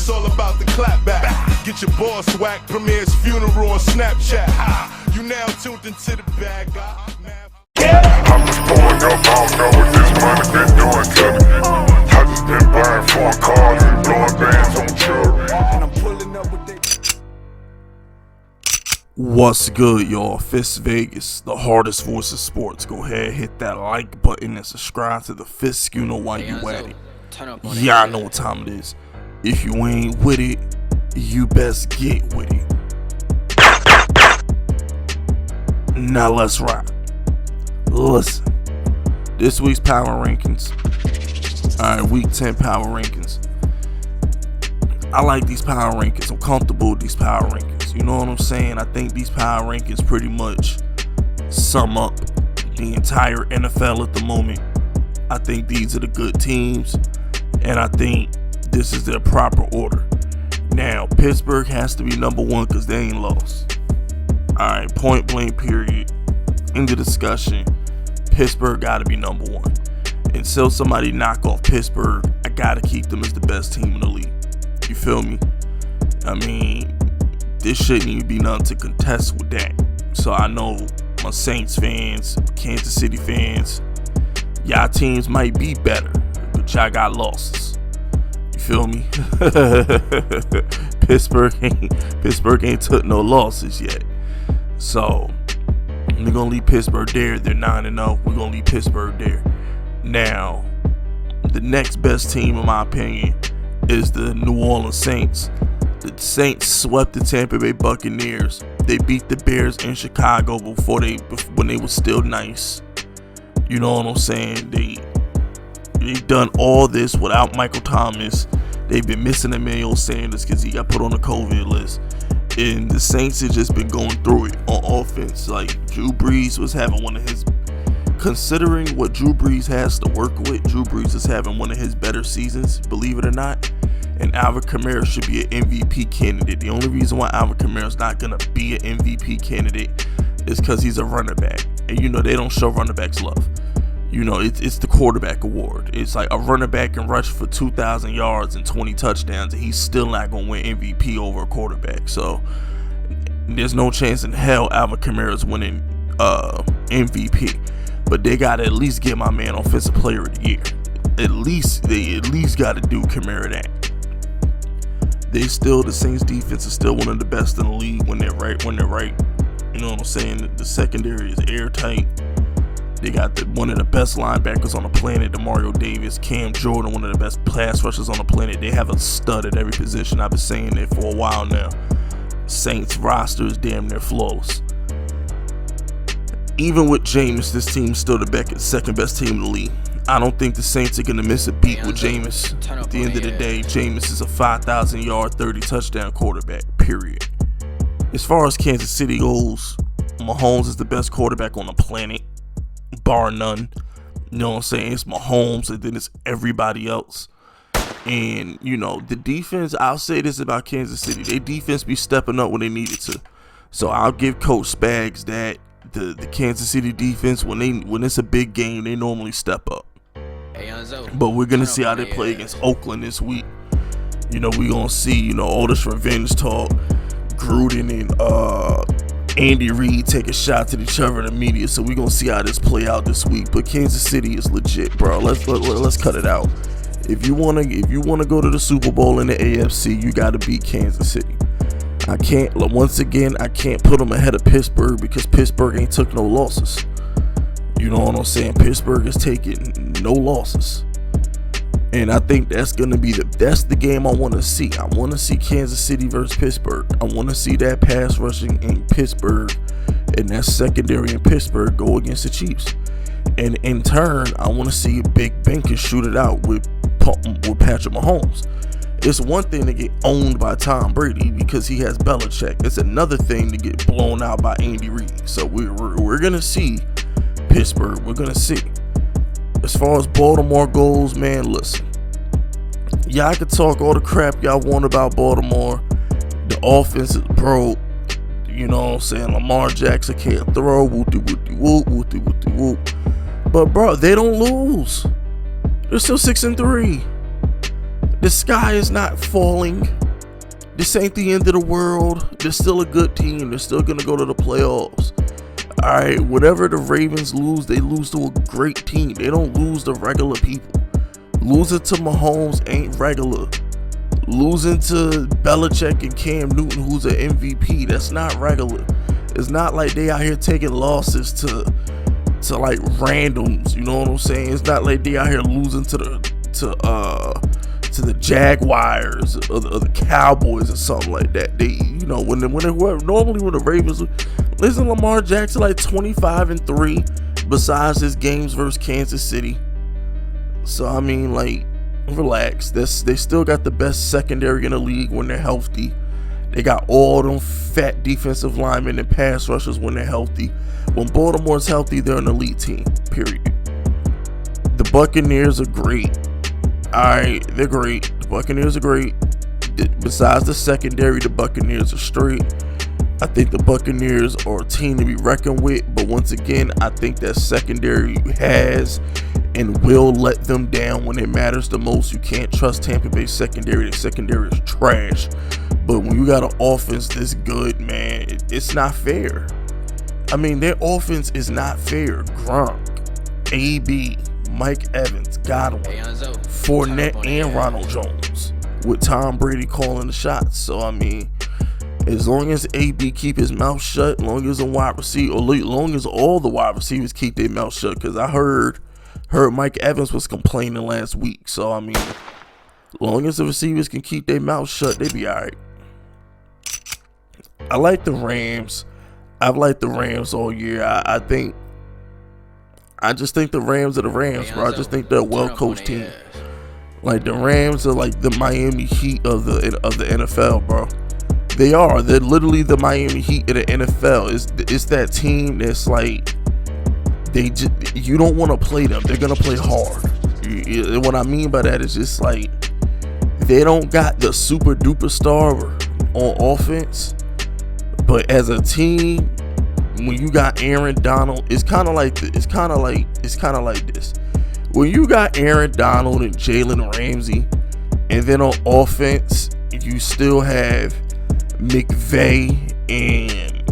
it's all about the clap back. Get your boss whacked, Premier's funeral on Snapchat. You now tuned into the bag. I'm just pulling up, I don't know what this money been doing to me. I just been buying foreign cars and blowing bands on jewelry. And I'm pulling up with that. What's good, y'all? Fist Vegas, the hardest voice of sports. Go ahead, hit that like button and subscribe to the Fist Schooner while you at it. Y'all know what time it is. If you ain't with it, you best get with it. Now let's rock. Listen, this week's power rankings. Alright, week 10 power rankings. I like these power rankings. I'm comfortable with these power rankings. You know what I'm saying? I think these power rankings pretty much sum up the entire NFL at the moment. I think these are the good teams, and I think this is their proper order. Now, Pittsburgh has to be number one because they ain't lost. Alright, point blank period. In the discussion, Pittsburgh got to be number one. Until somebody knock off Pittsburgh, I got to keep them as the best team in the league. You feel me? I mean, this shouldn't even be nothing to contest with that. So I know my Saints fans, Kansas City fans, y'all teams might be better, but y'all got losses. You feel me? Pittsburgh ain't took no losses yet. So we're gonna leave Pittsburgh there. They're 9-0. We're gonna leave Pittsburgh there. Now, the next best team, in my opinion, is the New Orleans Saints. The Saints swept the Tampa Bay Buccaneers. They beat the Bears in Chicago when they were still nice. You know what I'm saying? They've done all this without Michael Thomas. They've been missing Emmanuel Sanders because he got put on the COVID list. And the Saints have just been going through it on offense. Like, Drew Brees was having one of his, considering what Drew Brees has to work with, Drew Brees is having one of his better seasons, believe it or not. And Alvin Kamara should be an MVP candidate. The only reason why Alvin Kamara is not going to be an MVP candidate is because he's a running back. And you know, they don't show running backs love. You know, it's the quarterback award. It's like a running back can rush for 2,000 yards and 20 touchdowns, and he's still not going to win MVP over a quarterback. So there's no chance in hell Alvin Kamara is winning MVP. But they got to at least get my man Offensive Player of the Year. They at least got to do Kamara that. The Saints defense is still one of the best in the league when they're right. You know what I'm saying? The secondary is airtight. They got one of the best linebackers on the planet, Demario Davis, Cam Jordan, one of the best pass rushers on the planet. They have a stud at every position. I've been saying that for a while now. Saints roster is damn near flawless. Even with Jameis, this team's still the second best team in the league. I don't think the Saints are going to miss a beat with Jameis. At the end of the day, Jameis is a 5,000 yard, 30 touchdown quarterback, period. As far as Kansas City goes, Mahomes is the best quarterback on the planet, bar none. You know what I'm saying? It's Mahomes, and then it's everybody else. And, you know, the defense, I'll say this about Kansas City. Their defense be stepping up when they needed to. So I'll give Coach Spags that the Kansas City defense, when it's a big game, they normally step up. But we're going to see how they play against Oakland this week. You know, we're going to see, you know, all this revenge talk. Gruden and Andy Reid take a shot to each other in the media. So we're going to see how this play out this week. But Kansas City is legit, bro. Let's cut it out. If you want to go to the Super Bowl in the AFC, you got to beat Kansas City. I can't put them ahead of Pittsburgh because Pittsburgh ain't took no losses. You know what I'm saying? Pittsburgh is taking no losses. And I think that's the game I want to see. I want to see Kansas City versus Pittsburgh. I want to see that pass rushing in Pittsburgh and that secondary in Pittsburgh go against the Chiefs. And in turn, I want to see Big Ben can shoot it out with Patrick Mahomes. It's one thing to get owned by Tom Brady because he has Belichick. It's another thing to get blown out by Andy Reid. So we're gonna see Pittsburgh. We're gonna see. As far as Baltimore goes, man, listen. Y'all can talk all the crap y'all want about Baltimore. The offense is broke. You know what I'm saying? Lamar Jackson can't throw. Whoop. But bro, they don't lose. They're still 6-3. The sky is not falling. This ain't the end of the world. They're still a good team. They're still going to go to the playoffs. All right, whatever the Ravens lose, they lose to a great team. They don't lose to regular people. Losing to Mahomes ain't regular. Losing to Belichick and Cam Newton, who's an MVP, that's not regular. It's not like they out here taking losses to like randoms. You know what I'm saying? It's not like they out here losing to the Jaguars or the Cowboys or something like that. They, you know, when the Ravens, isn't Lamar Jackson like 25-3 besides his games versus Kansas City? So I mean, like, relax. They still got the best secondary in the league when they're healthy. They got all them fat defensive linemen and pass rushers when they're healthy. When Baltimore's healthy, they're an elite team, period. The Buccaneers are great. Alright, they're great. The Buccaneers are great. Besides the secondary, the Buccaneers are straight. I think the Buccaneers are a team to be reckoned with, but once again, I think that secondary has and will let them down when it matters the most. You can't trust Tampa Bay secondary. The secondary is trash. But when you got an offense this good, man, it's not fair. I mean, their offense is not fair. Gronk, AB, Mike Evans, Godwin, Fournette, and Ronald Jones, with Tom Brady calling the shots. So, I mean, as long as AB keep his mouth shut, as long as the wide receiver, or as long as all the wide receivers keep their mouth shut, because I heard Mike Evans was complaining last week. So, I mean, as long as the receivers can keep their mouth shut, they be all right. I like the Rams. I've liked the Rams all year. I just think the Rams are the Rams, bro. I just think they're a well-coached team. Like, the Rams are like the Miami Heat of the NFL, bro. They are. They're literally the Miami Heat of the NFL. It's that team that's like, you don't want to play them. They're gonna play hard. What I mean by that is just like, they don't got the super duper star on offense, but as a team, when you got Aaron Donald, it's kind of like this. When you got Aaron Donald and Jalen Ramsey, and then on offense, you still have McVay and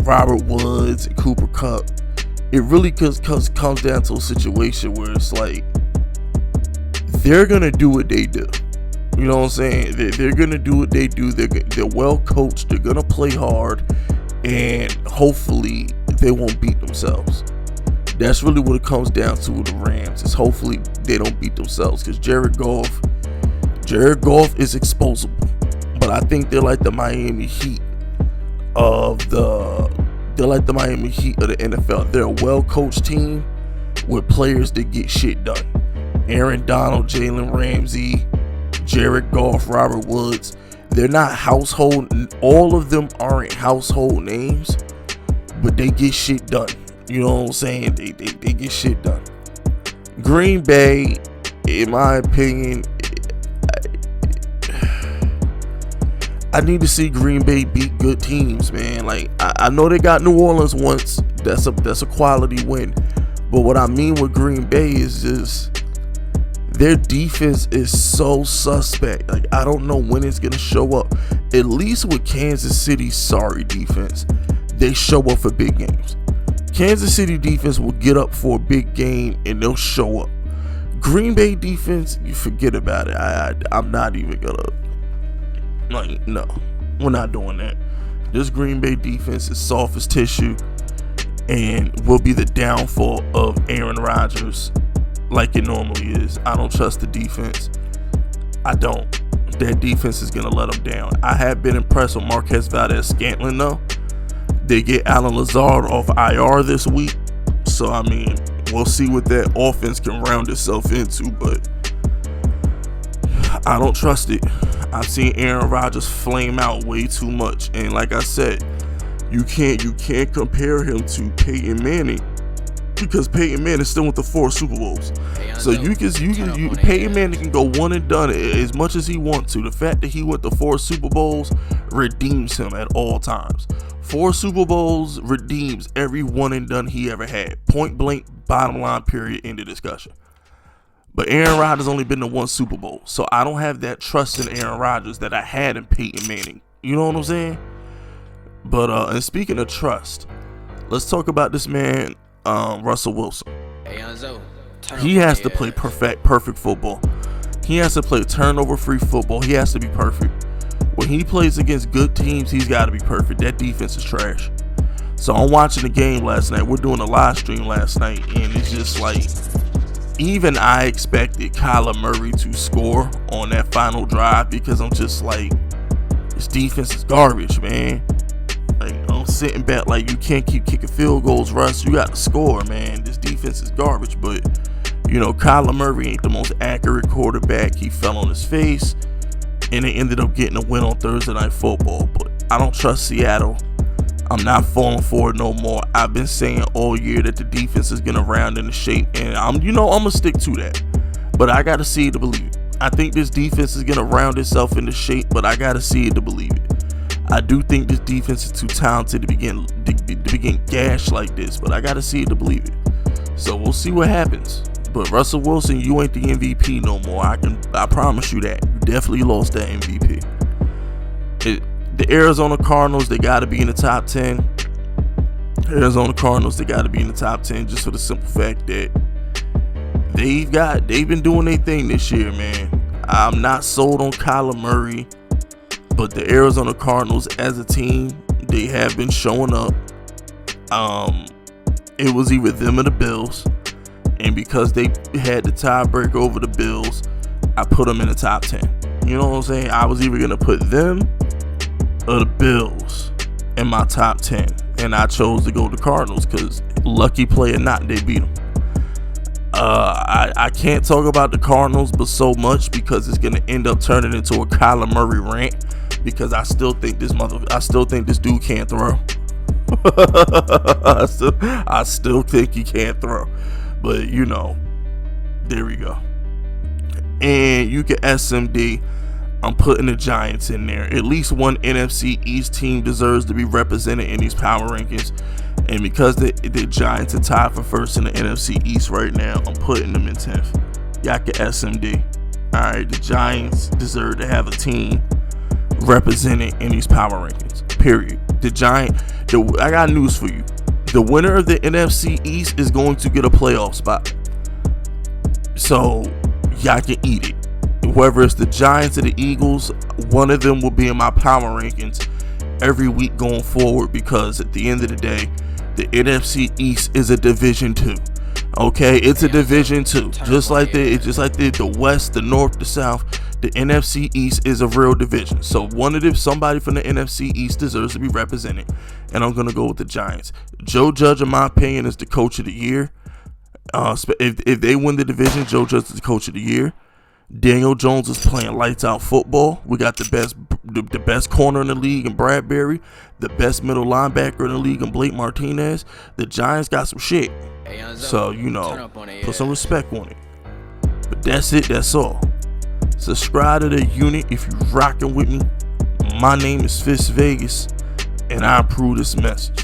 Robert Woods and Cooper Kupp. It really comes down to a situation where it's like, they're gonna do what they do. You know what I'm saying? They're gonna do what they do. They're well coached. They're gonna play hard, and hopefully they won't beat themselves. That's really what it comes down to with the Rams. Is hopefully they don't beat themselves, because Jared Goff is exposable. But I think they're like the Miami Heat of the NFL. They're a well-coached team with players that get shit done. Aaron Donald, Jalen Ramsey, Jared Goff, Robert Woods. They're not household. All of them aren't household names, but they get shit done. You know what I'm saying? They get shit done. Green Bay, in my opinion, I need to see Green Bay beat good teams, man. Like, I know they got New Orleans once. That's a quality win. But what I mean with Green Bay is just, their defense is so suspect. Like, I don't know when it's gonna show up. At least with Kansas City's sorry defense, they show up for big games. Kansas City defense will get up for a big game and they'll show up. Green Bay defense, you forget about it. I'm not even gonna, like, no, we're not doing that. This Green Bay defense is soft as tissue and will be the downfall of Aaron Rodgers, like it normally is. I don't trust the defense. I don't. That defense is going to let them down. I have been impressed with Marquez Valdes-Scantling, though. They get Alan Lazard off IR this week. So, I mean, we'll see what that offense can round itself into, but I don't trust it. I've seen Aaron Rodgers flame out way too much. And like I said, you can't compare him to Peyton Manning, because Peyton Manning still went to 4 Super Bowls. So Peyton Manning can go one and done as much as he wants to. The fact that he went to 4 Super Bowls redeems him at all times. 4 Super Bowls redeems every one and done he ever had. Point blank, bottom line, period, end of discussion. But Aaron Rodgers only been to one Super Bowl, so I don't have that trust in Aaron Rodgers that I had in Peyton Manning. You know what I'm saying? But and speaking of trust, let's talk about this man, Russell Wilson. He has to play perfect football. He has to play turnover-free football. He has to be perfect. When he plays against good teams, he's got to be perfect. That defense is trash. So I'm watching the game last night. We're doing a live stream last night, and it's just like, even I expected Kyler Murray to score on that final drive because I'm just like, this defense is garbage, man. Like, I'm sitting back like, you can't keep kicking field goals, Russ. You got to score, man. This defense is garbage. But, you know, Kyler Murray ain't the most accurate quarterback. He fell on his face, and they ended up getting a win on Thursday Night Football. But I don't trust Seattle. I'm not falling for it no more. I've been saying all year that the defense is gonna round into shape, and I'm gonna stick to that. But I gotta see it to believe it. I think this defense is gonna round itself into shape, but I gotta see it to believe it. I do think this defense is too talented to begin gashed like this, but I gotta see it to believe it. So we'll see what happens. But Russell Wilson, you ain't the MVP no more. I promise you that. You definitely lost that MVP. The Arizona Cardinals, they got to be in the top 10. Arizona Cardinals, they got to be in the top 10 just for the simple fact that they've been doing their thing this year, man. I'm not sold on Kyler Murray, but the Arizona Cardinals as a team, they have been showing up. It was either them or the Bills, and because they had the tiebreaker over the Bills, I put them in the top 10. You know what I'm saying? I was either going to put them or the Bills in my top 10, and I chose to go to Cardinals because lucky play or not, they beat them. I can't talk about the Cardinals but so much because it's gonna end up turning into a Kyler Murray rant because I still think this dude can't throw. I still think he can't throw, but you know, there we go. And you can SMD. I'm putting the Giants in there. At least one NFC East team deserves to be represented in these power rankings. And because the Giants are tied for first in the NFC East right now, I'm putting them in 10th. Y'all can SMD. Alright, the Giants deserve to have a team represented in these power rankings. Period. I got news for you. The winner of the NFC East is going to get a playoff spot. So, y'all can eat it. Whether it's the Giants or the Eagles, one of them will be in my power rankings every week going forward because at the end of the day, the NFC East is a Division 2. Okay, it's a Division 2. Just like the West, the North, the South, the NFC East is a real division. So somebody from the NFC East deserves to be represented, and I'm gonna go with the Giants. Joe Judge, in my opinion, is the coach of the year. If they win the division, Joe Judge is the coach of the year. Daniel Jones is playing lights out football. We got the best corner in the league in Bradbury, the best middle linebacker in the league in Blake Martinez. The Giants got some shit. So, you know, put some respect on it. But that's it, that's all. Subscribe to the unit if you rocking with me. My name is Fist Vegas, and I approve this message.